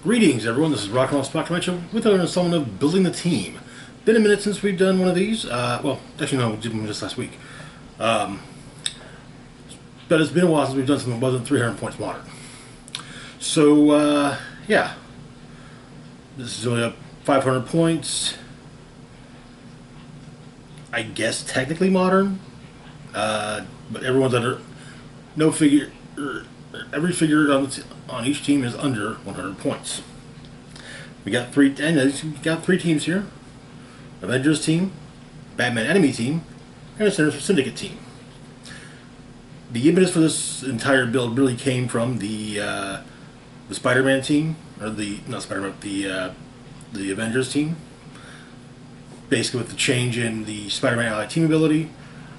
Greetings, everyone. This is Rock and Roll Spot Convention with another installment of Building the Team. Been a minute since we've done one of these. Well, actually, no, we did one just last week. Um, but it's been a while since we've done something that wasn't 300 points modern. So, yeah. This is only up 500 points. I guess technically modern. But everyone's under. No figure. Every figure on each team is under 100 points. We got three teams here: Avengers team, Batman Enemy team, and a Syndicate team. The impetus for this entire build really came from the Spider-Man team, or not Spider-Man, the Avengers team. Basically, with the change in the Spider-Man ally team ability,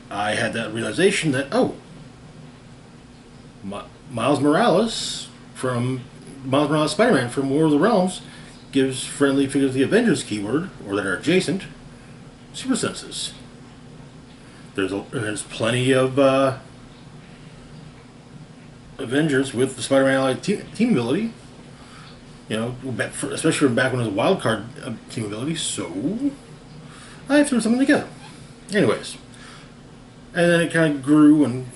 I had that realization that Miles Morales Spider-Man from War of the Realms gives friendly figures the Avengers keyword, or that are adjacent, super senses. There's plenty of Avengers with the Spider-Man ally team ability. You know, especially from back when it was a wild card team ability. So I threw something together. Anyways, and then it kind of grew and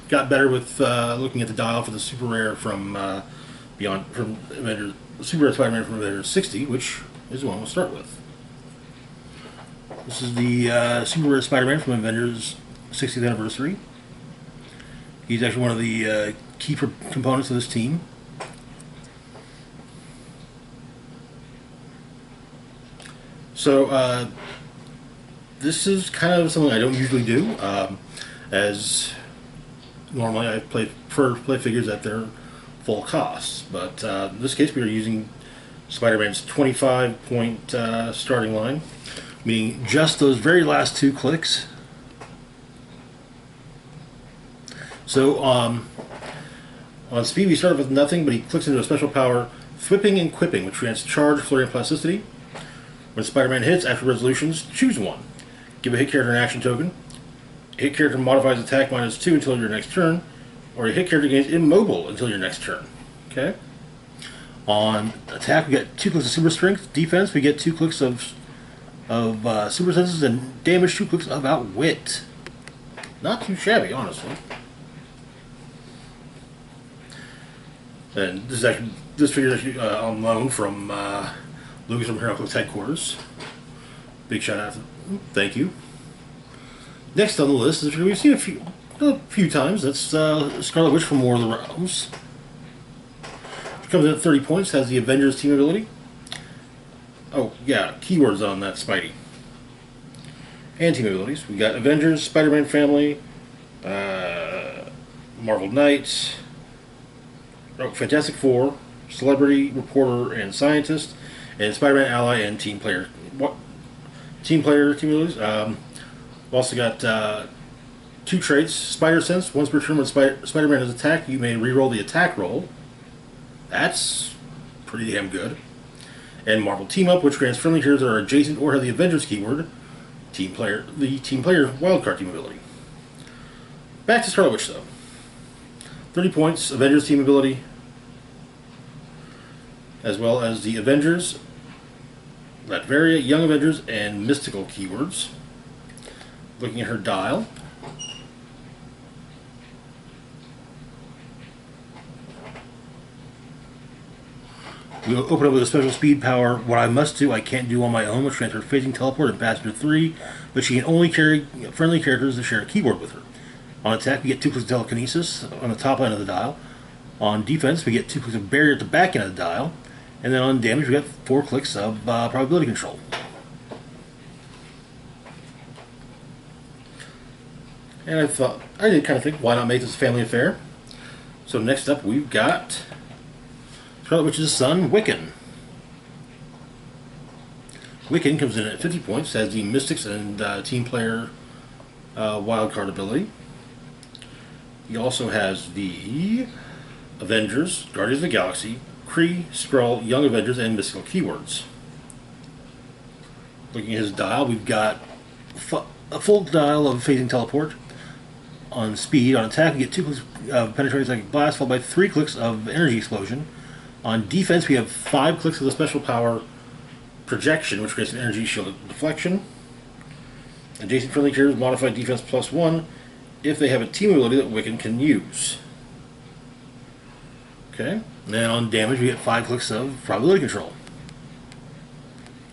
got better with looking at the dial for the super rare from Avengers, super rare Spider-Man from Avengers 60, which is the one we'll start with. This is the super rare Spider-Man from Avengers 60th anniversary. He's actually one of the key components of this team. So this is kind of something I don't usually do, as normally I prefer to play figures at their full costs, but in this case we are using Spider-Man's 25-point starting line, meaning just those very last two clicks. So on speed we start with nothing, but he clicks into a special power, Thwipping and Quipping, which grants charge, flurry, and plasticity. When Spider-Man hits, after resolutions, choose one. Give a hit character an action token. A hit character modifies attack -2 until your next turn, or a hit character gains immobile until your next turn. Okay. On attack, we get 2 clicks of super strength. Defense, we get 2 clicks of super senses, and damage 2 clicks of outwit. Not too shabby, honestly. And this figure is actually on loan from Lucas from HeroClix headquarters. Big shout out. Thank you. Next on the list is we've seen a few times. That's Scarlet Witch from War of the Realms. She comes in at 30 points, has the Avengers team ability. Oh, yeah, keywords on that Spidey. And team abilities. We got Avengers, Spider-Man family, Marvel Knights, Fantastic Four, Celebrity, Reporter, and Scientist, and Spider-Man ally and team player. Team abilities. We've also got 2 traits. Spider Sense. Once per turn when Spider-Man is attacked, you may reroll the attack roll. That's pretty damn good. And Marvel Team Up, which grants friendly heroes that are adjacent or have the Avengers keyword, the team player wildcard team ability. Back to Scarlet Witch, though. 30 points, Avengers team ability, as well as the Avengers, Latveria, Young Avengers, and Mystical keywords. Looking at her dial. We'll open up with a special speed power. What I must do, I can't do on my own, which transfers Phasing Teleport and Passenger 3, but she can only carry friendly characters that share a keyboard with her. On attack, we get 2 clicks of Telekinesis on the top line of the dial. On defense, we get 2 clicks of Barrier at the back end of the dial. And then on damage, we get 4 clicks of Probability Control. And I did kind of think, why not make this a family affair? So next up, we've got Scarlet Witch's son, Wiccan. Wiccan comes in at 50 points, has the Mystics and team player wildcard ability. He also has the Avengers, Guardians of the Galaxy, Kree, Skrull, Young Avengers, and Mystical keywords. Looking at his dial, we've got a full dial of Phasing Teleport. On speed, on attack, we get 2 clicks of Penetrating Psychic Blast, followed by 3 clicks of Energy Explosion. On defense, we have 5 clicks of the special power Projection, which creates an energy shield of deflection. Adjacent friendly characters modify defense +1 if they have a team ability that Wiccan can use. Okay, and then on damage, we get 5 clicks of probability control.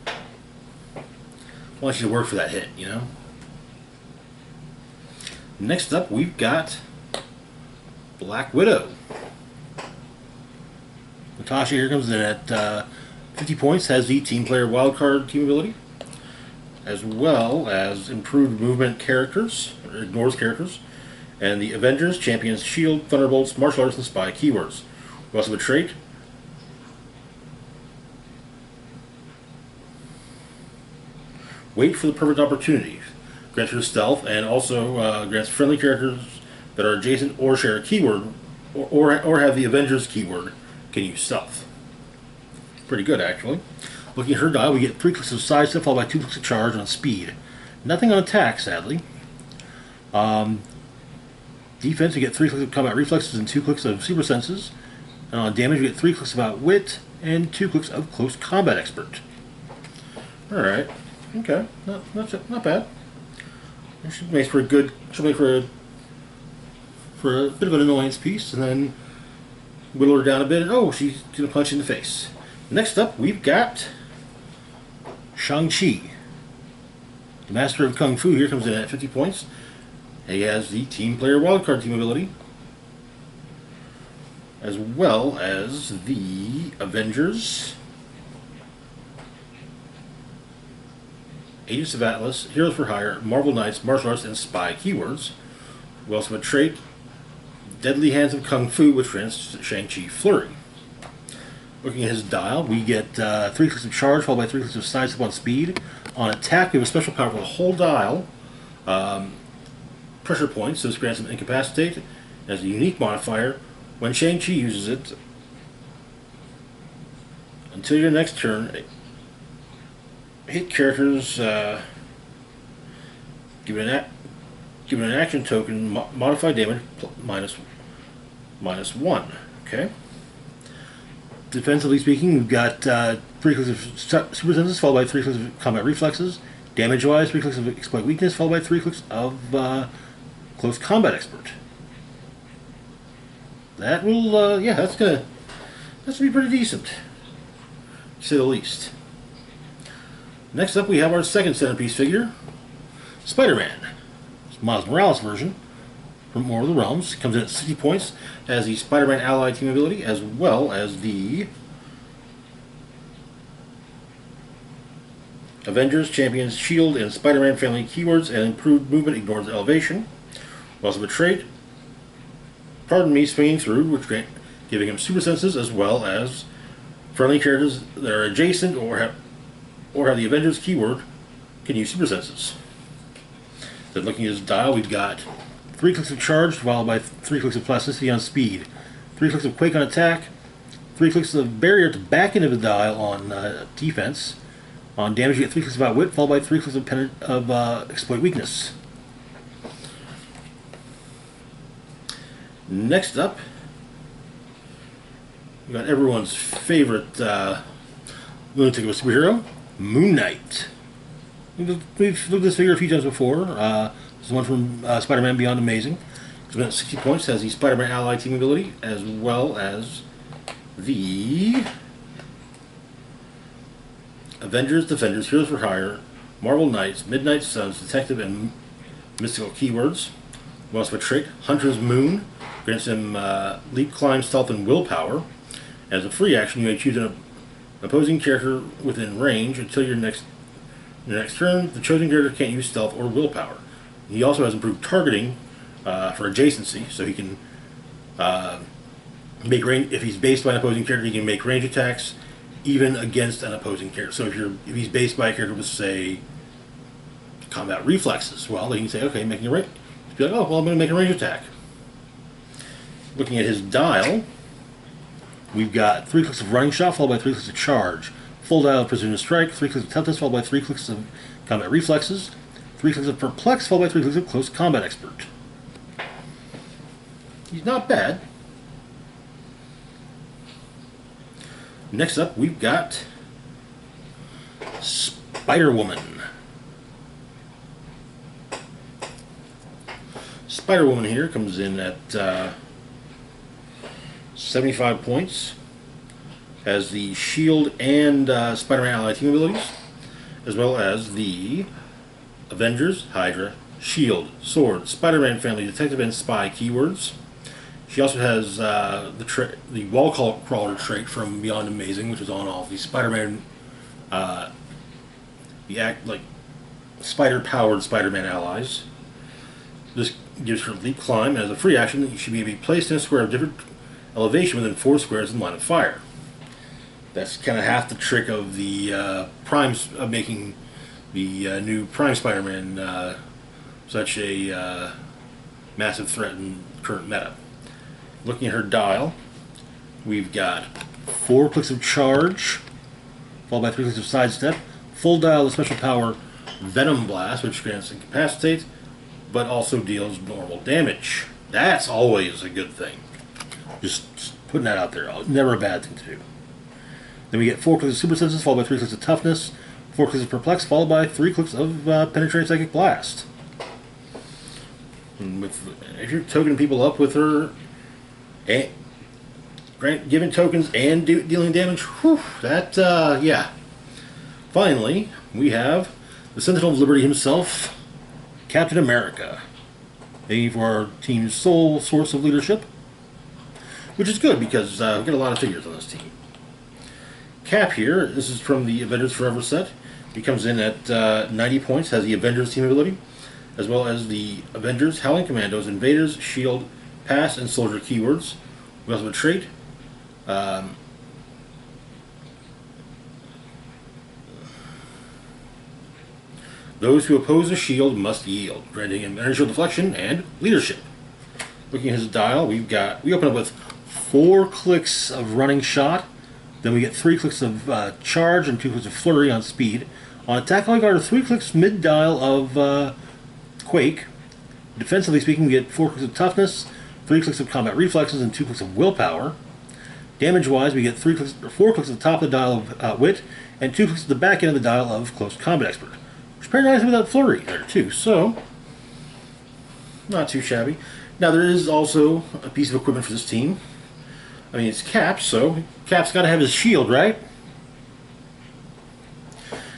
I want you to work for that hit, you know? Next up, we've got Black Widow. Natasha here comes in at 50 points, has the team player wildcard team ability, as well as improved movement characters, or ignores characters, and the Avengers, Champions, Shield, Thunderbolts, Martial Arts, and Spy keywords. We also have a trait. Wait for the perfect opportunity. Grants her stealth, and also grants friendly characters that are adjacent or share a keyword, or have the Avengers keyword, can use stealth. Pretty good, actually. Looking at her dial, we get 3 clicks of sidestep followed by 2 clicks of charge on speed. Nothing on attack, sadly. Defense, we get 3 clicks of combat reflexes and 2 clicks of super senses. And on damage, we get 3 clicks of outwit and 2 clicks of close combat expert. Alright. Okay. Not bad. It should make for a good. Should make for a bit of an annoyance piece, and then whittle her down a bit, and oh, she's gonna punch in the face. Next up, we've got Shang-Chi. The Master of Kung Fu here comes in at 50 points. He has the team player wildcard team ability, as well as the Avengers, Agents of Atlas, Heroes for Hire, Marvel Knights, Martial Arts, and Spy keywords. We also have a trait, Deadly Hands of Kung Fu, which grants Shang-Chi Flurry. Looking at his dial, we get 3 clicks of charge, followed by 3 clicks of sidestep on speed. On attack, we have a special power for the whole dial. Pressure points, so this grants him Incapacitate. As a unique modifier, when Shang-Chi uses it, until your next turn, hit characters given an action token, modify damage minus 1. Okay. Defensively speaking, we've got 3 clicks of super senses, followed by 3 clicks of combat reflexes. Damage-wise, 3 clicks of exploit weakness, followed by 3 clicks of close combat expert. That will, yeah, that's gonna be pretty decent, to say the least. Next up, we have our second centerpiece figure, Spider-Man. It's Miles Morales version from War of the Realms. Comes in at 60 points, has the Spider-Man ally team ability, as well as the Avengers, Champions, Shield, and Spider-Man family keywords, and improved movement ignores elevation. We also have a trait, Pardon Me, Swinging Through, which giving him super senses, as well as friendly characters that are adjacent or have the Avengers keyword can use super senses. Then looking at his dial, we've got 3 clicks of charge, followed by 3 clicks of plasticity on speed, 3 clicks of quake on attack, 3 clicks of barrier at the back end of the dial on defense. On damage, you get 3 clicks of outwit, followed by 3 clicks of exploit weakness. Next up, we got everyone's favorite lunatic of a superhero, Moon Knight. We've looked at this figure a few times before. This is one from Spider-Man Beyond Amazing. It's been at 60 points, has the Spider-Man ally team ability, as well as the Avengers, Defenders, Heroes for Hire, Marvel Knights, Midnight Suns, Detective, and Mystical keywords. We also have a trait, Hunter's Moon, grants him leap, climb, stealth, and willpower. As a free action, you may choose an opposing character within range until your next turn. The chosen character can't use stealth or willpower. He also has improved targeting for adjacency, so he can make range. If he's based by an opposing character, he can make range attacks even against an opposing character. So if he's based by a character with, say, combat reflexes, well, then you can say, okay, making a range. Be like, oh, well, I'm going to make a range attack. Looking at his dial, we've got 3 clicks of running shot, followed by 3 clicks of charge. Full dial of precision strike, 3 clicks of toughness, followed by 3 clicks of combat reflexes. 3 clicks of perplex, followed by 3 clicks of close combat expert. He's not bad. Next up, we've got Spider-Woman. Spider-Woman here comes in at 75 points. Has the Shield and Spider-Man ally team abilities, as well as the Avengers, Hydra, Shield, Sword, Spider-Man family, Detective, and Spy keywords. She also has the Wall Crawler trait from Beyond Amazing, which is on all the Spider-Man, spider-powered Spider-Man allies. This gives her Leap Climb, and as a free action, she should be placed in a square of different elevation within 4 squares in line of fire. That's kind of half the trick of the Primes of making the new Prime Spider-Man such a massive threat in current meta. Looking at her dial, we've got 4 clicks of charge, followed by 3 clicks of sidestep, full dial of special power Venom Blast, which grants incapacitate, but also deals normal damage. That's always a good thing. Just putting that out there. Never a bad thing to do. Then we get 4 clicks of Super Senses, followed by 3 clicks of Toughness, 4 clicks of Perplex, followed by 3 clicks of Penetrating Psychic Blast. And if you're tokening people up with her, and giving tokens and dealing damage, whew, yeah. Finally, we have the Sentinel of Liberty himself, Captain America, aiming for our team's sole source of leadership, which is good because we get a lot of figures on this team. Cap here, this is from the Avengers Forever set. He comes in at 90 points, has the Avengers team ability, as well as the Avengers, Howling Commandos, Invaders, Shield, Pass, and Soldier keywords. We also have a trait. Those who oppose a shield must yield, granting him energy deflection and leadership. Looking at his dial, we open up with 4 clicks of running shot, then we get 3 clicks of charge and 2 clicks of flurry on speed. On attack, I got 3 clicks mid dial of quake. Defensively speaking, we get 4 clicks of toughness, 3 clicks of combat reflexes, and 2 clicks of willpower. Damage-wise, we get 4 clicks at the top of the dial of wit, and 2 clicks at the back end of the dial of close combat expert. Which pairs nicely with that flurry there too, so not too shabby. Now there is also a piece of equipment for this team. I mean, it's Cap, so Cap's got to have his shield, right?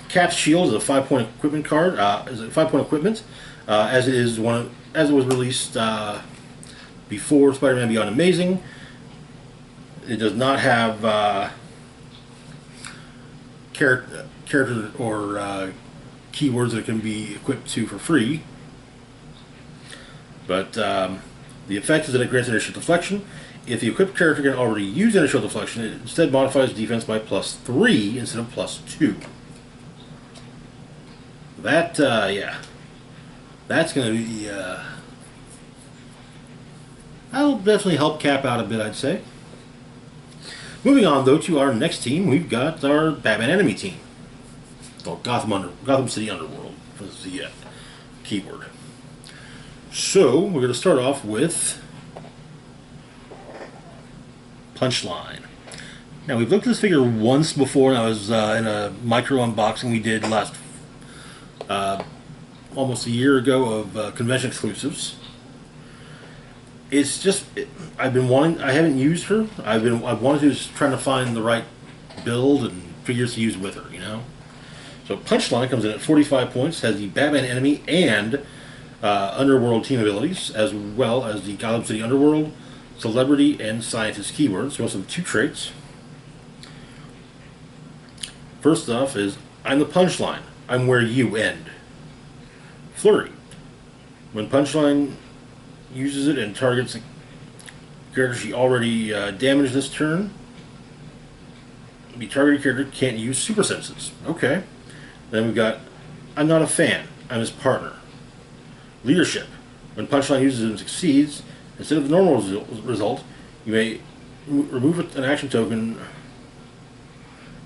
Cap's shield is a 5-point equipment card. Is a 5-point equipment, as it was released before Spider-Man Beyond Amazing. It does not have character or keywords that can be equipped to for free. But the effect is that it grants initial deflection. If the equipped character can already use initial deflection, it instead modifies defense by +3 instead of +2. That, yeah. That's going to be, that'll definitely help Cap out a bit, I'd say. Moving on, though, to our next team, we've got our Batman enemy team. Or Gotham City Underworld, for the keyword. So, we're going to start off with Punchline. Now, we've looked at this figure once before, and I was in a micro unboxing we did last, almost a year ago of convention exclusives. It's just, I haven't used her. I've wanted to, just trying to find the right build and figures to use with her, you know? So Punchline comes in at 45 points, has the Batman enemy and Underworld team abilities, as well as the Gotham City Underworld, Celebrity, and Scientist keywords. We also have 2 traits. First off is, I'm the Punchline. I'm where you end. Flurry. When Punchline uses it and targets a character she already damaged this turn, the targeted character can't use super senses. Okay. Then we've got, I'm not a fan, I'm his partner. Leadership. When Punchline uses it and succeeds, instead of the normal result, you may remove an action token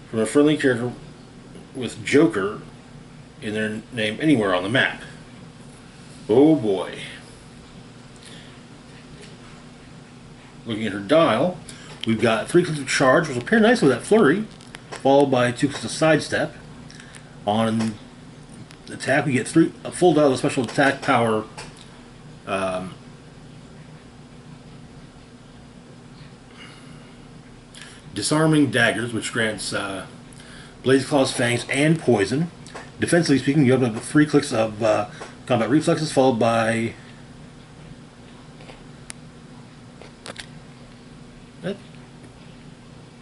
from a friendly character with Joker in their name anywhere on the map. Oh boy. Looking at her dial, We've got 3 clicks of charge, which will pair nicely with that flurry, followed by 2 clicks of sidestep. On attack, we get a full dial of special attack power. Disarming daggers, which grants Blaze Claws, Fangs, and Poison. Defensively speaking, you have 3 clicks of combat reflexes, followed by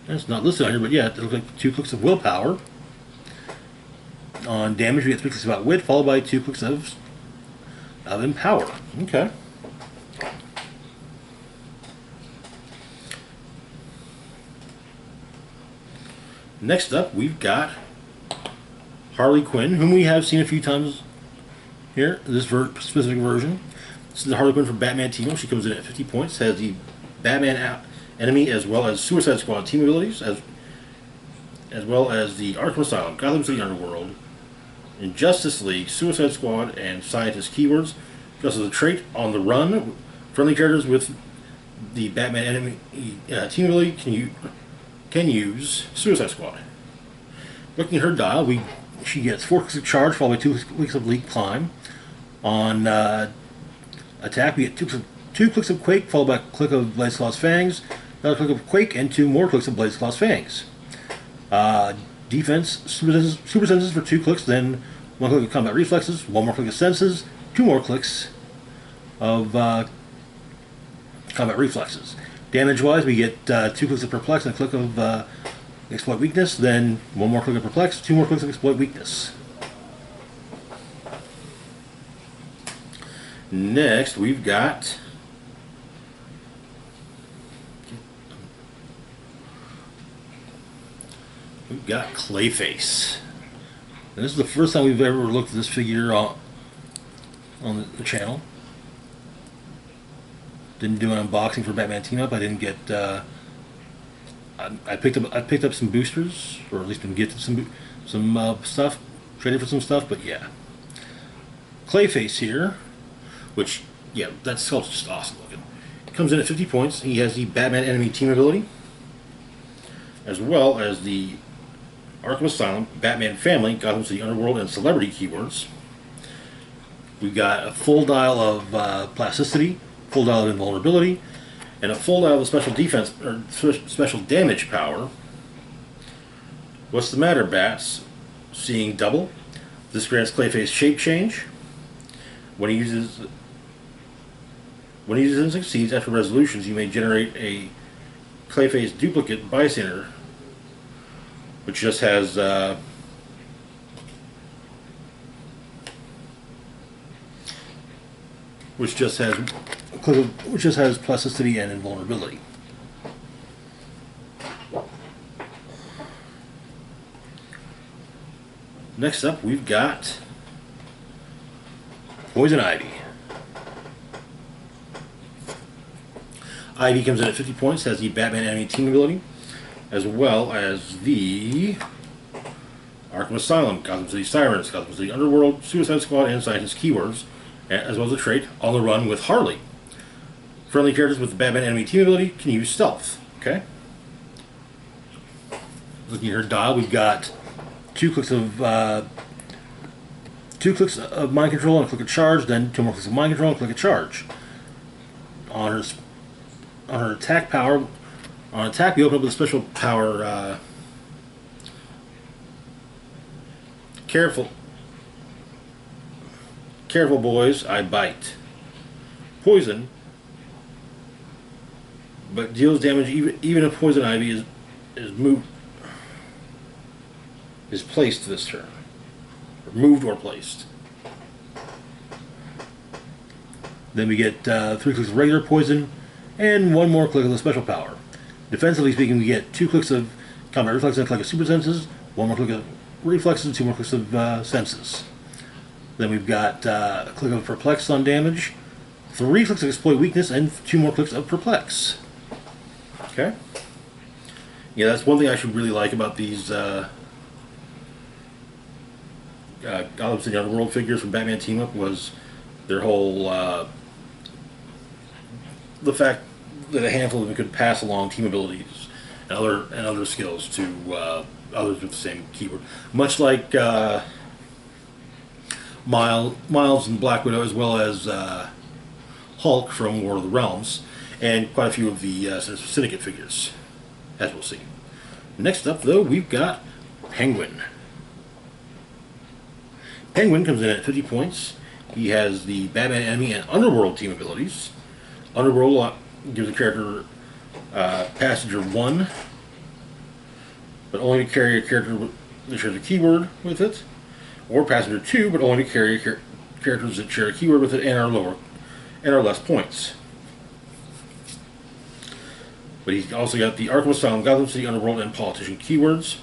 that's not listed on here, but yeah, it looks like 2 clicks of willpower. On damage, we get 3 clicks of outwit, followed by 2 clicks of empower. Okay. Next up, we've got Harley Quinn, whom we have seen a few times here, this specific version. This is the Harley Quinn from Batman Team Up. She comes in at 50 points, has the Batman enemy as well as Suicide Squad team abilities, as well as the Arkham Asylum, Gotham City Underworld, Injustice League, Suicide Squad, and Scientist keywords. Just as a trait, on the run, friendly characters with the Batman enemy team ability can use Suicide Squad. Looking at her dial, she gets 4 clicks of charge, followed by 2 clicks of leap climb. On attack, we get 2 clicks of quake, followed by a click of Blaze Claws Fangs, another click of quake, and 2 more clicks of Blaze Claws Fangs. Defense, super senses for 2 clicks, then 1 click of combat reflexes, 1 more click of senses, 2 more clicks of combat reflexes. Damage-wise, we get 2 clicks of perplex and a click of exploit weakness, then 1 more click of perplex, 2 more clicks of exploit weakness. Next, we've got Clayface. And this is the first time we've ever looked at this figure on the channel. Didn't do an unboxing for Batman Team Up. I didn't get. I picked up some boosters, or at least been gifted some stuff, traded for some stuff. But yeah, Clayface here, which that sculpt's just awesome looking. Comes in at 50 points. He has the Batman enemy team ability, as well as the Arkham Asylum, Batman Family, Gotham City Underworld, and Celebrity keywords. We've got a full dial of plasticity, full dial of invulnerability, and a full dial of special defense or special damage power. What's the matter, Bats? Seeing double. This grants Clayface shape change. When he uses and succeeds after resolutions, you may generate a Clayface duplicate bystander, which just has plasticity and invulnerability. Next up, we've got Poison Ivy. Ivy comes in at 50 points, has the Batman enemy team ability, as well as the Arkham Asylum, Gotham City Sirens, Gotham City Underworld, Suicide Squad, and Scientist keywords, as well as a trait, On the Run with Harley. Friendly characters with the Batman enemy team ability can use stealth. Okay. Looking at her dial, we've got 2 clicks of mind control and a click of charge, then 2 more clicks of mind control and a click of charge. On her attack power, on attack we open up with a special power. Careful, boys, I bite. Poison, but deals damage even if Poison Ivy is placed this turn, or moved or placed. Then we get 3 clicks of regular poison and 1 more click of the special power. Defensively speaking, we get 2 clicks of combat reflexes and a click of super senses, 1 more click of reflexes, and 2 more clicks of senses. Then we've got a click of perplex on damage, 3 clicks of exploit weakness, and 2 more clicks of perplex. Okay. Yeah, that's one thing I should really like about these Gotham City Underworld figures from Batman Team Up was their whole the fact that a handful of them could pass along team abilities and other skills to others with the same keyword, much like Miles and Black Widow, as well as Hulk from War of the Realms, and quite a few of the Syndicate figures, as we'll see. Next up, though, we've got Penguin. Penguin comes in at 50 points. He has the Batman Enemy and Underworld team abilities. Underworld gives the character Passenger 1, but only to carry a character that shares a keyword with it, or Passenger 2, but only to carry characters that share a keyword with it and are less points. But he's also got the Arkham Asylum, Gotham City, Underworld, and Politician keywords,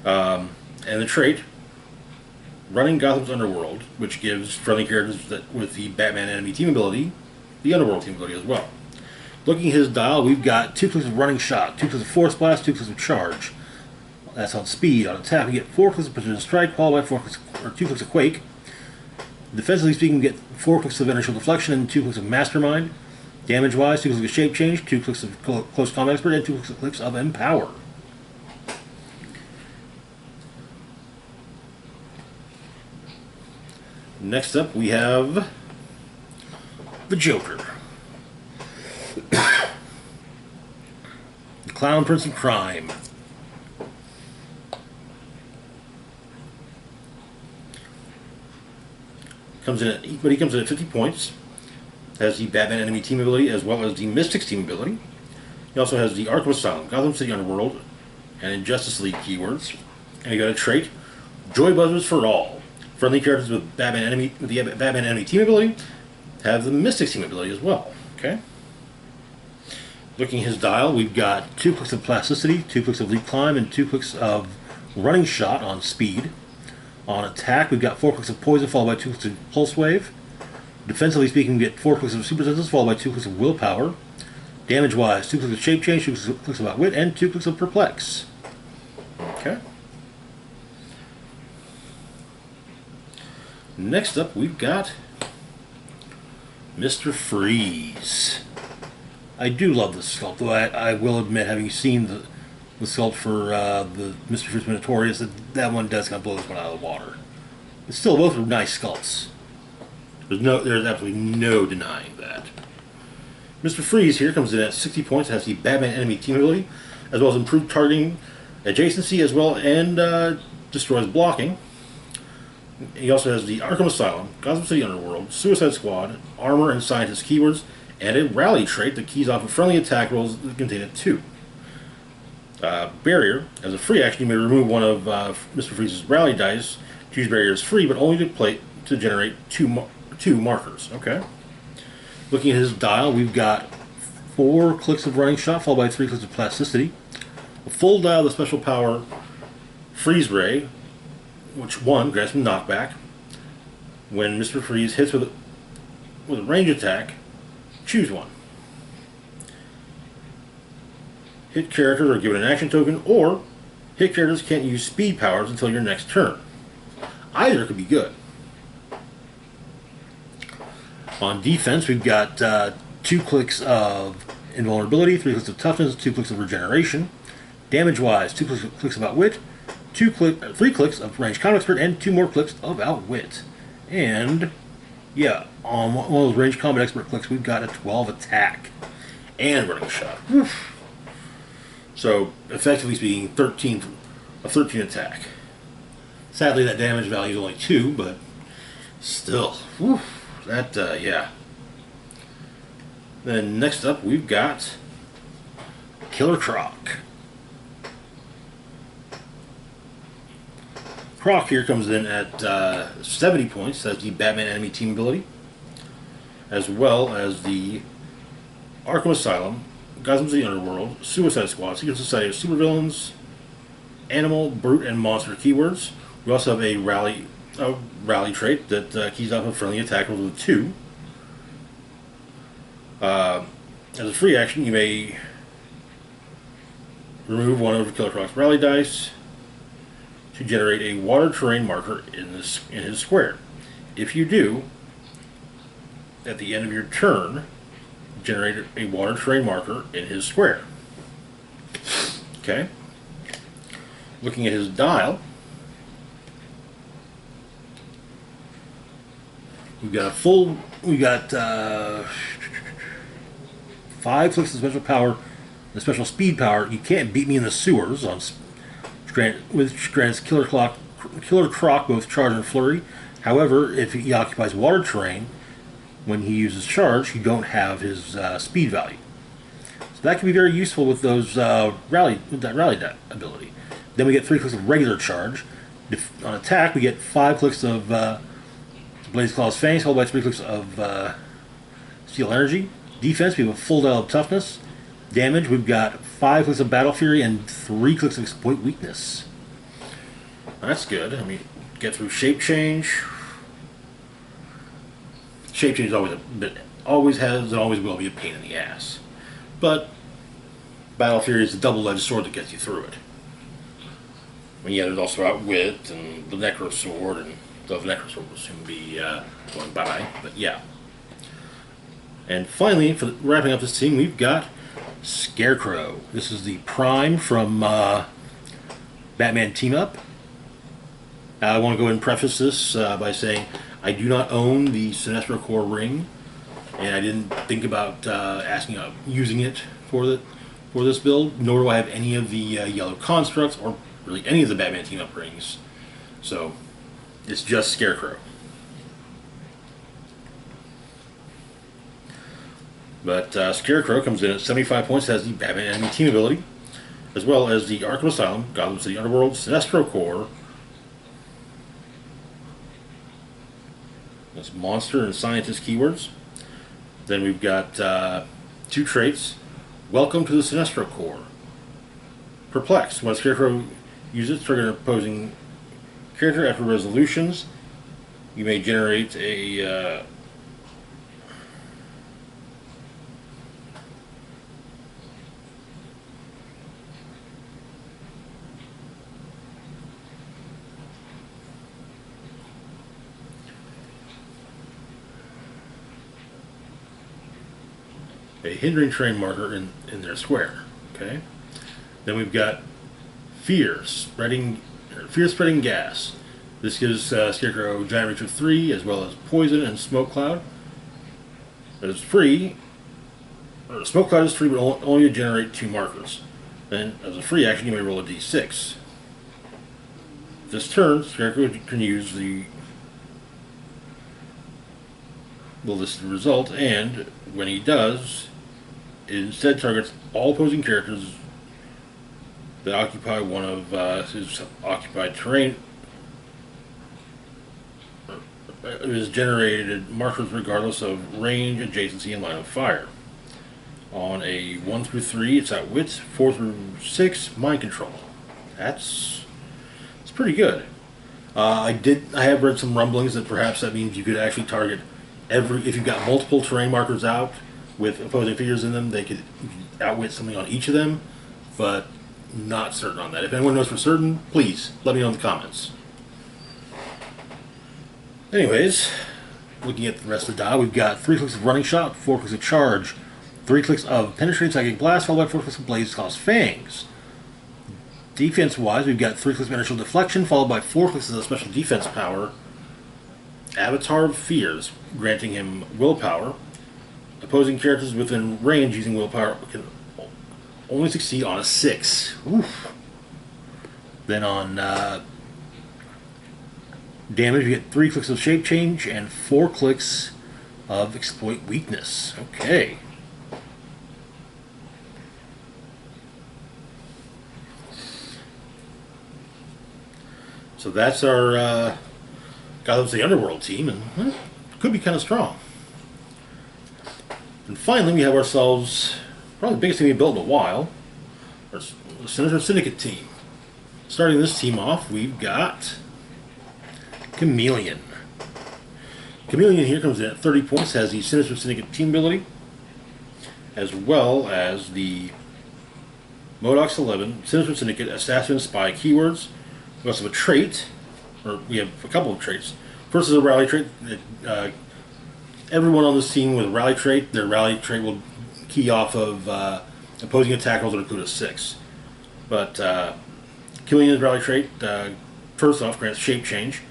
and the trait Running Gotham's Underworld, which gives friendly characters with the Batman Enemy team ability the Underworld team ability as well. Looking at his dial, we've got 2 clicks of Running Shot, 2 clicks of Force Blast, 2 clicks of Charge. That's on speed. On attack, we get 4 clicks of Precision Strike, followed by 2 clicks of Quake. Defensively speaking, we get 4 clicks of Initial Deflection and 2 clicks of Mastermind. Damage-wise, 2 clicks of Shape Change, 2 clicks of Close Combat Expert, and 2 clicks of Empower. Next up, we have the Joker. The Clown Prince of Crime. He comes in at 50 points. Has the Batman Enemy team ability as well as the Mystics team ability. He also has the Arkham Asylum, Gotham City Underworld, and Injustice League keywords. And he got a trait, Joy Buzzers for All. Friendly characters with the Batman Enemy team ability have the Mystics team ability as well. Okay. Looking at his dial, we've got 2 clicks of Plasticity, 2 clicks of Leap Climb, and 2 clicks of Running Shot on speed. On attack, we've got 4 clicks of Poison, followed by 2 clicks of Pulse Wave. Defensively speaking, we get 4 clicks of Super Senses, followed by 2 clicks of Willpower. Damage-wise, 2 clicks of Shape Change, 2 clicks of Outwit, and 2 clicks of Perplex. Okay. Next up, we've got Mr. Freeze. I do love this sculpt, though I will admit, having seen the sculpt for the Mr. Freeze Minotaurus, that one does kind of blow this one out of the water. But still, both are nice sculpts. There's absolutely no denying that. Mr. Freeze here comes in at 60 points, has the Batman Enemy team ability, as well as improved targeting, adjacency, as well, and destroys blocking. He also has the Arkham Asylum, Gotham City Underworld, Suicide Squad, Armor and Scientist keywords, and a Rally trait that keys off of friendly attack rolls that contain it too. Barrier, as a free action, you may remove one of Mr. Freeze's Rally dice to use Barrier as free, but only to generate two markers. Okay. Looking at his dial, we've got 4 clicks of Running Shot, followed by 3 clicks of Plasticity. A full dial of the special power Freeze Ray, which grants him knockback. When Mr. Freeze hits with a range attack, choose one. Hit characters are given an action token, or hit characters can't use speed powers until your next turn. Either could be good. On defense, we've got 2 clicks of Invulnerability, 3 clicks of Toughness, 2 clicks of Regeneration. Damage-wise, 2 clicks of Outwit, 3 clicks of Range Combat Expert, and 2 more clicks of Outwit. And, yeah, on one of those Range Combat Expert clicks, we've got a 12 attack and Running Shot. Oof. So, effectively speaking, 13 attack. Sadly, that damage value is only 2, but still, yeah. Then next up, we've got Killer Croc. Croc here comes in at 70 points. That's the Batman Enemy team ability, as well as the Arkham Asylum, Gotham City Underworld, Suicide Squad, Secret Society of Supervillains, Animal, Brute, and Monster keywords. We also have a Rally trait that keys off of friendly attack rolls with 2. As a free action, you may remove one of Killer Croc's Rally dice to generate a water terrain marker in his square. If you do, at the end of your turn, generate a water terrain marker in his square. Okay. Looking at his dial, we've got 5 clicks of special power, the special speed power. You can't beat me in the sewers on which grants Killer Croc both charge and flurry. However, if he occupies water terrain, when he uses charge, you don't have his speed value. So that can be very useful with those rally ability. Then we get 3 clicks of regular charge. On attack, we get 5 clicks of Blaze Claw's Fangs, followed by 3 clicks of Steel Energy. Defense, we have a full dial of Toughness. Damage, we've got 5 clicks of Battle Fury and 3 clicks of Exploit Weakness. That's good. I mean, get through Shape Change. Shape Change is always has and always will be a pain in the ass. But Battle Fury is a double-edged sword that gets you through it. I mean, yeah, there's also Outwit and the Necro Sword, and the Necro Sword will soon be going by, but yeah. And finally, for wrapping up this team, we've got Scarecrow. This is the Prime from Batman Team Up. I want to go ahead and preface this by saying I do not own the Sinestro Corps ring, and I didn't think about using it for this build, nor do I have any of the yellow constructs or really any of the Batman Team Up rings. So it's just Scarecrow. But Scarecrow comes in at 75 points, has the Batman Enemy Team ability, as well as the Arkham Asylum, Gotham City Underworld, Sinestro Corps, that's Monster and Scientist keywords. Then we've got 2 traits. Welcome to the Sinestro Corps. Perplex. When Scarecrow uses, trigger an opposing character after resolutions. You may generate a hindering terrain marker in their square. Okay. Then we've got fear spreading gas. This gives Scarecrow giant reach of 3, as well as poison and smoke cloud. That is free. Smoke cloud is free, but only to generate 2 markers. Then, as a free action, you may roll a d6. This turn, Scarecrow can use the listed result, and when he does, it instead targets all opposing characters that occupy one of his occupied terrain. It is generated markers regardless of range, adjacency, and line of fire. On a 1 through 3, it's Outwit. 4 through 6, Mind Control. It's pretty good. I have read some rumblings that perhaps that means you could actually target if you've got multiple terrain markers out with opposing figures in them, you could outwit something on each of them, but not certain on that. If anyone knows for certain, please let me know in the comments. Anyways, looking at the rest of the dial, we've got 3 clicks of Running Shot, 4 clicks of Charge, 3 clicks of Penetrating Psychic Blast, followed by 4 clicks of Blaze Claw's Fangs. Defense-wise, we've got 3 clicks of Inertial Deflection, followed by 4 clicks of the special defense power, Avatar of Fears, granting him willpower. Opposing characters within range using willpower can only succeed on a 6. Oof. Then on damage, we get 3 clicks of Shape Change and 4 clicks of Exploit Weakness. Okay. So that's our Gotham City Underworld team, and could be kind of strong. And finally, we have ourselves probably the biggest team we've built in a while, our Sinister Syndicate team. Starting this team off, we've got Chameleon. Chameleon here comes in at 30 points, has the Sinister Syndicate team ability, as well as the Modoc's 11, Sinister Syndicate, Assassin, Spy keywords. We also have a trait, or we have a couple of traits. First is a rally trait. Everyone on this team with a rally trait, their rally trait will key off of opposing attack rolls that include a 6. But Chameleon's rally trait, first off, grants shape change.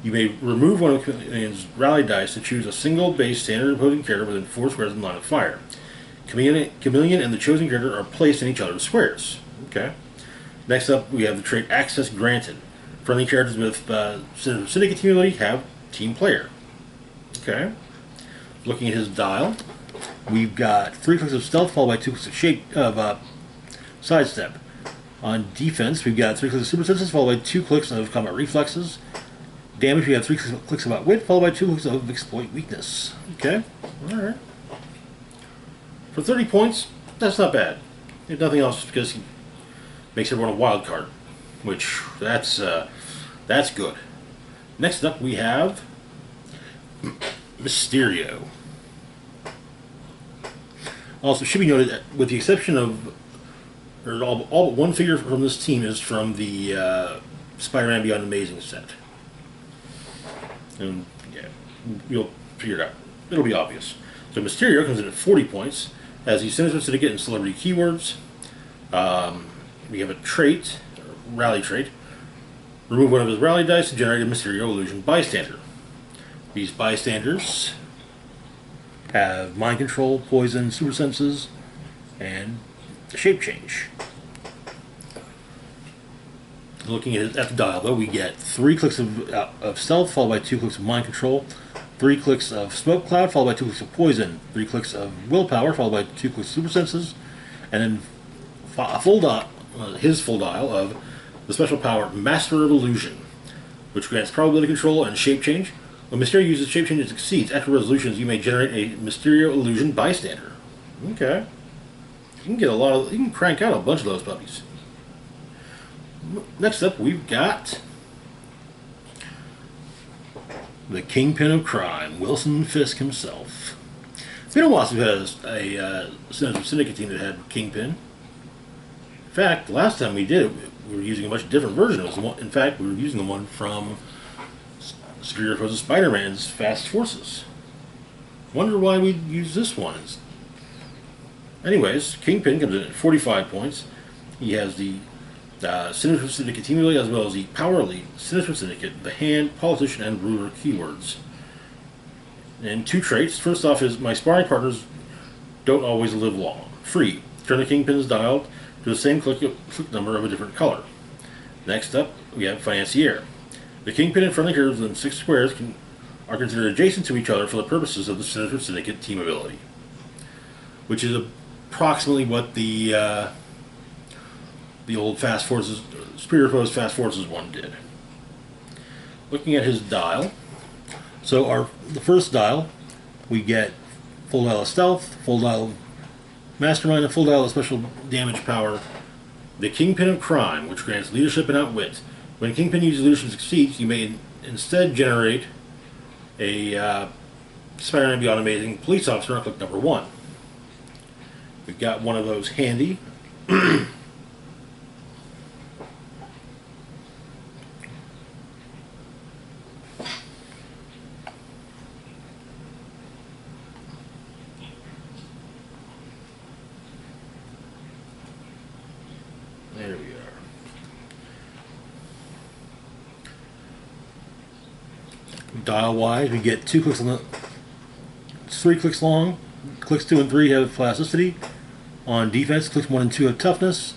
You may remove one of Chameleon's rally dice to choose a single base standard opposing character within 4 squares in line of fire. Chameleon and the chosen character are placed in each other's squares. Okay. Next up, we have the trait Access Granted. Friendly characters with Syndicate team ability have Team Player. Okay. Looking at his dial, we've got 3 clicks of Stealth followed by 2 clicks of Sidestep. On defense, we've got 3 clicks of Super Senses followed by 2 clicks of Combat Reflexes. Damage, we have 3 clicks of Outwit followed by 2 clicks of Exploit Weakness. Okay. Alright. For 30 points, that's not bad. If nothing else, because he makes everyone a wild card, which that's good. Next up, we have Mysterio. Also, it should be noted that with the exception of, or all but one figure from this team is from the Spider-Man Beyond Amazing set. And yeah, you'll figure it out. It'll be obvious. So Mysterio comes in at 40 points as he Sinister Syndicate and Celebrity keywords. We have a trait, a rally trait. Remove one of his rally dice to generate a Mysterio Illusion Bystander. These bystanders have Mind Control, Poison, Super Senses, and Shape Change. Looking at the dial, though, we get 3 clicks of Stealth, followed by 2 clicks of Mind Control, 3 clicks of Smoke Cloud, followed by 2 clicks of Poison, 3 clicks of Willpower, followed by 2 clicks of Super Senses, and then his full dial of the special power Master of Illusion, which grants probability control and shape change. When Mysterio uses shape change and succeeds, after resolutions, you may generate a Mysterio Illusion Bystander. Okay. You can crank out a bunch of those puppies. Next up, we've got the Kingpin of Crime, Wilson Fisk himself. It's been a while since we had a Syndicate team that had Kingpin. In fact, the last time we did it, we were using a much different version. In fact, we were using the one from Superior Foes of Spider-Man's Fast Forces. Wonder why we use this one. Anyways, Kingpin comes in at 45 points. He has the Sinister Syndicate team ability as well as the Power Elite, Sinister Syndicate, the Hand, Politician, and Ruler keywords. And 2 traits. First off is my sparring partners don't always live long. Free. Turn the Kingpin's dial to the same click number of a different color. Next up, we have Financier. The Kingpin and friendly characters within 6 squares are considered adjacent to each other for the purposes of the Sinister Syndicate team ability, which is approximately what the old Fast Forces, Superior Foes Fast Forces one did. Looking at his dial, so the first dial, we get full dial of Stealth, full dial of Mastermind, and full dial of Special Damage Power. The Kingpin of Crime, which grants leadership and outwit. When Kingpin uses leadership and succeeds, you may instead generate a Spider-Man Beyond Amazing Police Officer on click number 1. We've got one of those handy. There we are. Dial wise, we get 2 clicks on the 3 clicks long. Clicks 2 and 3 have plasticity. On defense, clicks 1 and 2 have toughness.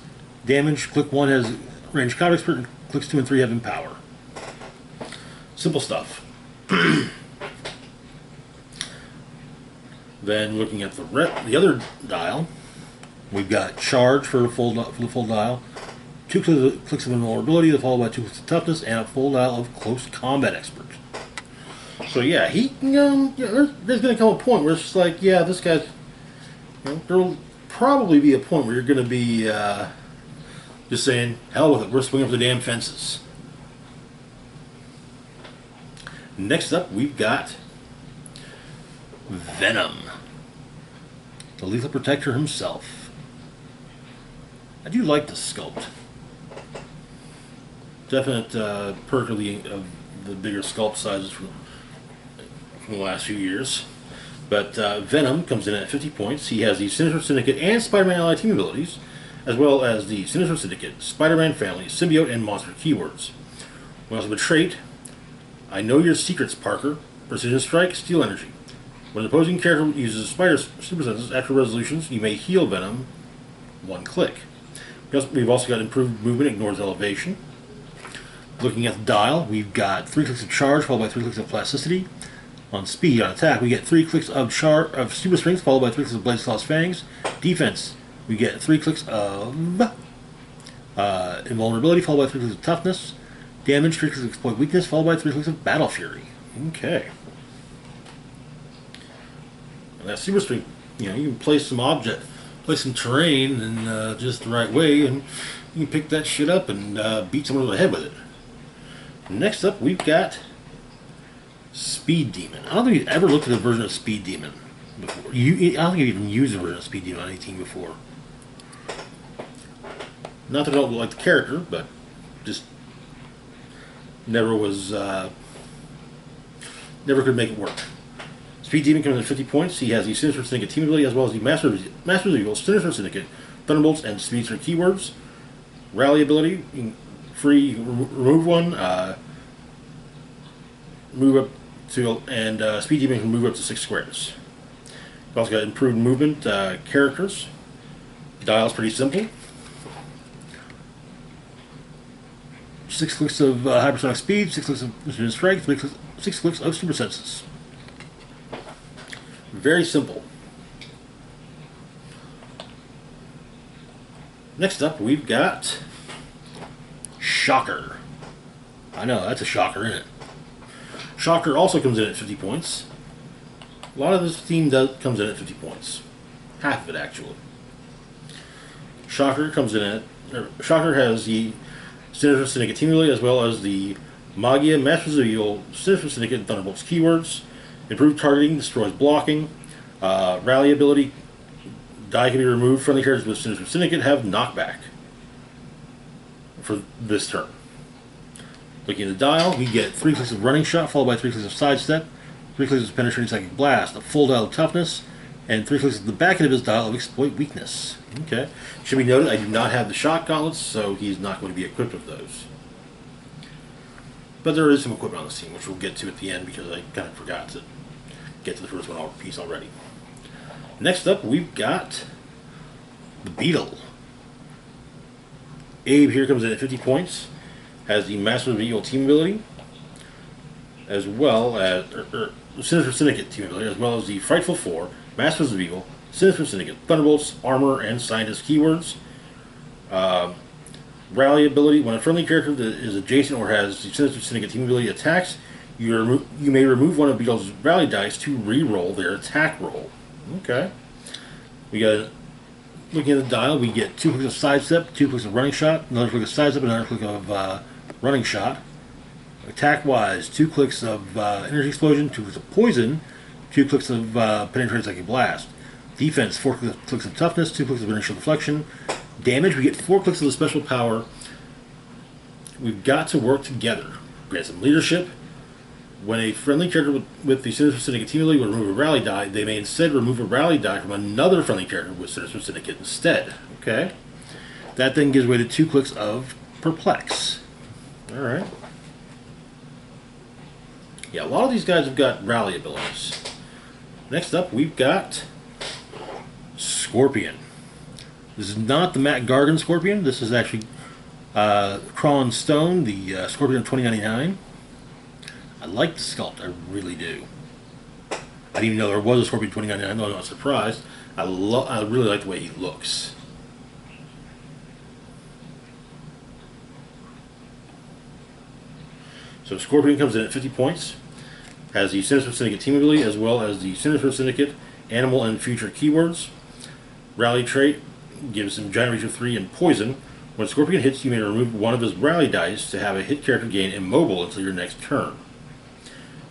Damage, click 1 has range combat expert, and clicks 2 and 3 have empower. Simple stuff. Then looking at the other dial, we've got charge for the full dial, 2 clicks of invulnerability, followed by 2 clicks of toughness, and a full dial of close combat expert. So yeah, there's going to come a point where it's just like, yeah, this guy's. There'll probably be a point where you're going to be just saying, hell with it, we're swinging for the damn fences. Next up, we've got Venom, the Lethal Protector himself. I do like the sculpt. Definite perk of the bigger sculpt sizes from the last few years. But Venom comes in at 50 points. He has the Sinister Syndicate and Spider-Man Ally team abilities, as well as the Sinister Syndicate, Spider-Man family, symbiote, and monster keywords. We also have a trait, I Know Your Secrets, Parker, Precision Strike, Steel Energy. When an opposing character uses Spider Super Senses after resolutions, you may heal Venom one click. We've also got improved movement, ignores elevation. Looking at the dial, we've got 3 clicks of charge followed by 3 clicks of plasticity. On speed, on attack, we get 3 clicks of super strength followed by 3 clicks of blades, claws, fangs. Defense, we get 3 clicks of invulnerability followed by 3 clicks of toughness. Damage, 3 clicks of exploit weakness followed by 3 clicks of battle fury. Okay. And that super strength, you can place some terrain in just the right way, and you can pick that shit up and beat someone over the head with it. Next up, we've got Speed Demon. I don't think you've ever looked at a version of Speed Demon before. I don't think you've even used a version of Speed Demon on any team before. Not that I don't like the character, but just never could make it work. Speed Demon comes in 50 points. He has the Sinister Syndicate team ability as well as the Masters of Evil, Sinister Syndicate, Thunderbolts, and Speedster keywords. Rally ability, remove one, move up to, and Speed Demon can move up to 6 squares. We've also got improved movement characters. Dial's pretty simple. 6 clicks of hypersonic speed, 6 clicks of precision strike, 6 clicks of super senses. Very simple. Next up, we've got Shocker. I know, that's a shocker, isn't it? Shocker also comes in at 50 points. A lot of this team comes in at 50 points. Half of it, actually. Shocker has the Sinister Syndicate team ability as well as the Magia, Masters of Evil, Sinister Syndicate, and Thunderbolts keywords. Improved targeting, destroys blocking. Rally ability, die can be removed. Friendly characters with Sinister Syndicate have knockback for this turn. Looking at the dial, we get 3 clicks of running shot followed by 3 clicks of sidestep, 3 clicks of penetrating psychic blast, a full dial of toughness, and 3 clicks at the back end of his dial of exploit weakness. Okay. Should be noted, I do not have the shock gauntlets, so he's not going to be equipped with those. But there is some equipment on this team, which we'll get to at the end because I kind of forgot to get to the first piece already. Next up, we've got the Beetle. Abe here comes in at 50 points, has the Master of Evil team ability, as well as Sinister Syndicate team ability, as well as the Frightful Four, Masters of Evil, Sinister Syndicate, Thunderbolts, Armor, and Scientist keywords. Rally ability, when a friendly character that is adjacent or has the Sinister Syndicate team ability attacks, you may remove one of Beetle's rally dice to re-roll their attack roll. Okay. We got, looking at the dial, we get 2 clicks of sidestep, 2 clicks of running shot, another click of sidestep, another click of running shot. Attack-wise, 2 clicks of energy explosion, 2 clicks of poison, 2 clicks of penetrating psychic blast. Defense, 4 clicks of toughness, 2 clicks of initial deflection. Damage, we get 4 clicks of the special power. We've got to work together. Grant some leadership. When a friendly character with the Sinister Syndicate team ability will remove a rally die, they may instead remove a rally die from another friendly character with Sinister Syndicate instead. Okay? That then gives way to 2 clicks of Perplex. Alright. Yeah, a lot of these guys have got rally abilities. Next up, we've got Scorpion. This is not the Matt Gargan Scorpion. This is actually Crawling Stone, the Scorpion of 2099. I like the sculpt, I really do. I didn't even know there was a Scorpion 2099, though I'm not surprised. I really like the way he looks. So Scorpion comes in at 50 points, has the Sinister Syndicate team ability as well as the Sinister Syndicate animal and future keywords. Rally trait gives him giant reach of 3 and poison. When Scorpion hits, you may remove one of his rally dice to have a hit character gain immobile until your next turn.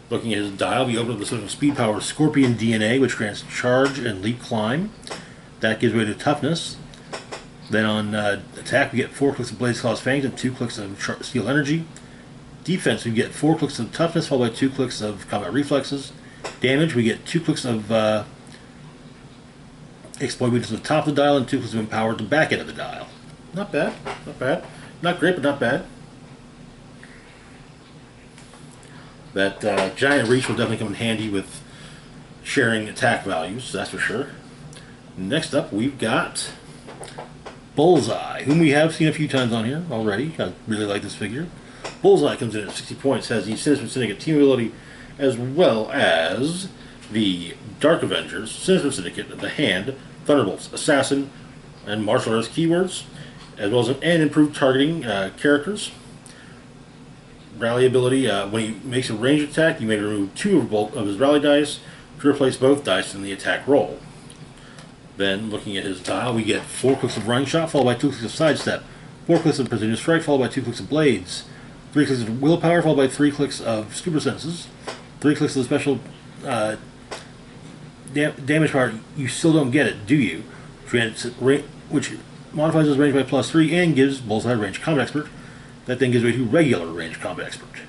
Looking at his dial, we open up the special speed power Scorpion DNA, which grants charge and leap climb. That gives way to toughness. Then on attack, we get 4 clicks of blades, claws, fangs, and 2 clicks of steel energy. Defense, we get 4 clicks of toughness, followed by 2 clicks of combat reflexes. Damage, we get 2 clicks of exploit weakness at the top of the dial and 2 clicks of empower at the back end of the dial. Not bad, not bad. Not great, but not bad. That giant reach will definitely come in handy with sharing attack values, that's for sure. Next up, we've got Bullseye, whom we have seen a few times on here already. I really like this figure. Bullseye comes in at 60 points, has the Sinister Syndicate team ability, as well as the Dark Avengers, Sinister Syndicate, the Hand, Thunderbolts, Assassin, and Martial Arts keywords, as well as an improved targeting characters. Rally ability, when he makes a ranged attack, you may remove 2 of his rally dice to replace both dice in the attack roll. Then, looking at his dial, we get 4 clicks of Running Shot, followed by 2 clicks of Sidestep, 4 clicks of Precision Strike, followed by 2 clicks of Blades, 3 clicks of Willpower, followed by 3 clicks of Super Senses, 3 clicks of the special damage power. You still don't get it, do you? Which modifies his range by +3 and gives Bullseye Range Combat Expert. That then gives way to regular Range Combat Expert.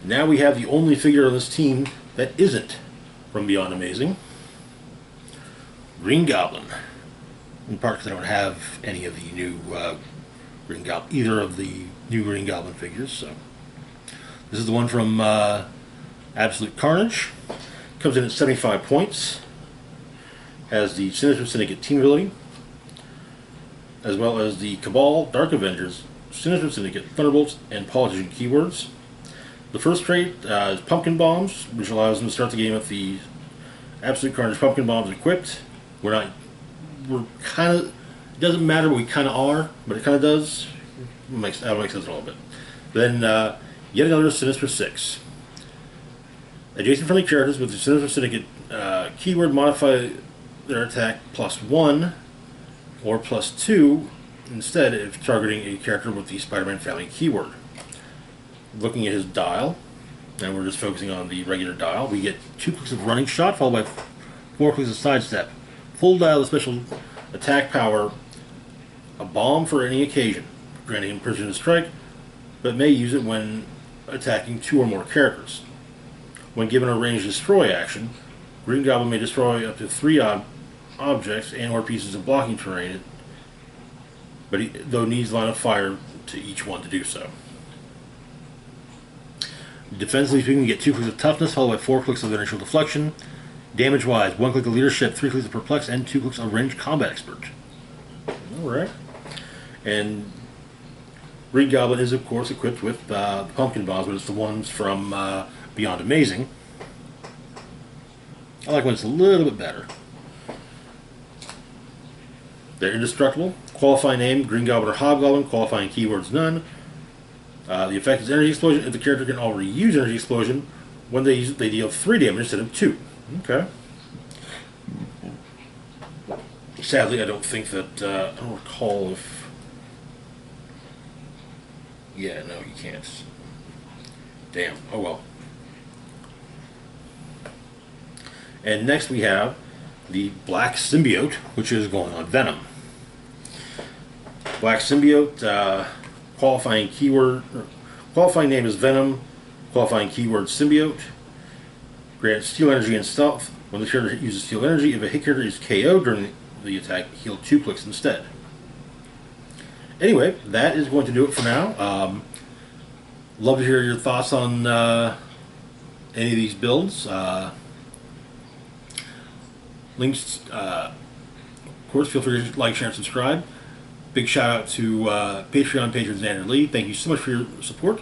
Now we have the only figure on this team that isn't from Beyond Amazing. Green Goblin. In part because I don't have any of the new Green Goblin, either of the new Green Goblin figures. So this is the one from Absolute Carnage. Comes in at 75 points. Has the Sinister Syndicate team ability, as well as the Cabal, Dark Avengers, Sinister Syndicate, Thunderbolts, and Politician keywords. The first trait is Pumpkin Bombs, which allows them to start the game with the Absolute Carnage Pumpkin Bombs equipped. We're kind of, it doesn't matter what we kind of are, but it kind of does. That'll make sense a little bit. Then, yet another Sinister 6. Adjacent friendly characters with the Sinister Syndicate keyword modify their attack +1 or +2 instead if targeting a character with the Spider-Man family keyword. Looking at his dial, and we're just focusing on the regular dial, we get 2 clicks of Running Shot followed by 4 clicks of Sidestep. Full dial of special attack power, a bomb for any occasion, granting him Precision Strike, but may use it when attacking 2 or more characters. When given a ranged destroy action, Green Goblin may destroy up to 3 objects and or pieces of blocking terrain, but though needs line of fire to each one to do so. Defensively speaking, we get 2 clicks of Toughness, followed by 4 clicks of Initial Deflection. Damage-wise, 1 click of Leadership, 3 clicks of Perplex, and 2 clicks of Ranged Combat Expert. Alright. And Green Goblin is, of course, equipped with the Pumpkin Bombs, but it's the ones from Beyond Amazing. I like when it's a little bit better. They're indestructible. Qualifying name, Green Goblin or Hobgoblin. Qualifying keywords, none. The effect is Energy Explosion. If the character can already use Energy Explosion, when they use it, they deal 3 damage instead of 2. Okay. Sadly, I don't think that, I don't recall if... Yeah, no, you can't. Damn. Oh well. And next we have the Black Symbiote, which is going on Venom. Black Symbiote, qualifying name is Venom, qualifying keyword Symbiote. Grants Steel Energy and Stealth. When the character uses Steel Energy, if a hit character is KO'd during the attack, heal 2 clicks instead. Anyway, that is going to do it for now. Love to hear your thoughts on any of these builds. Links, of course, feel free to like, share, and subscribe. Big shout out to Patreon patron Xander Lee. Thank you so much for your support.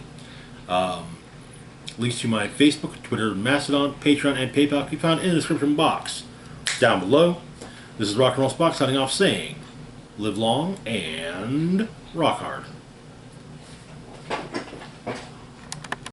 Links to my Facebook, Twitter, Mastodon, Patreon, and PayPal can be found in the description box down below. This is Rock and Roll Spock signing off saying, live long and rock hard.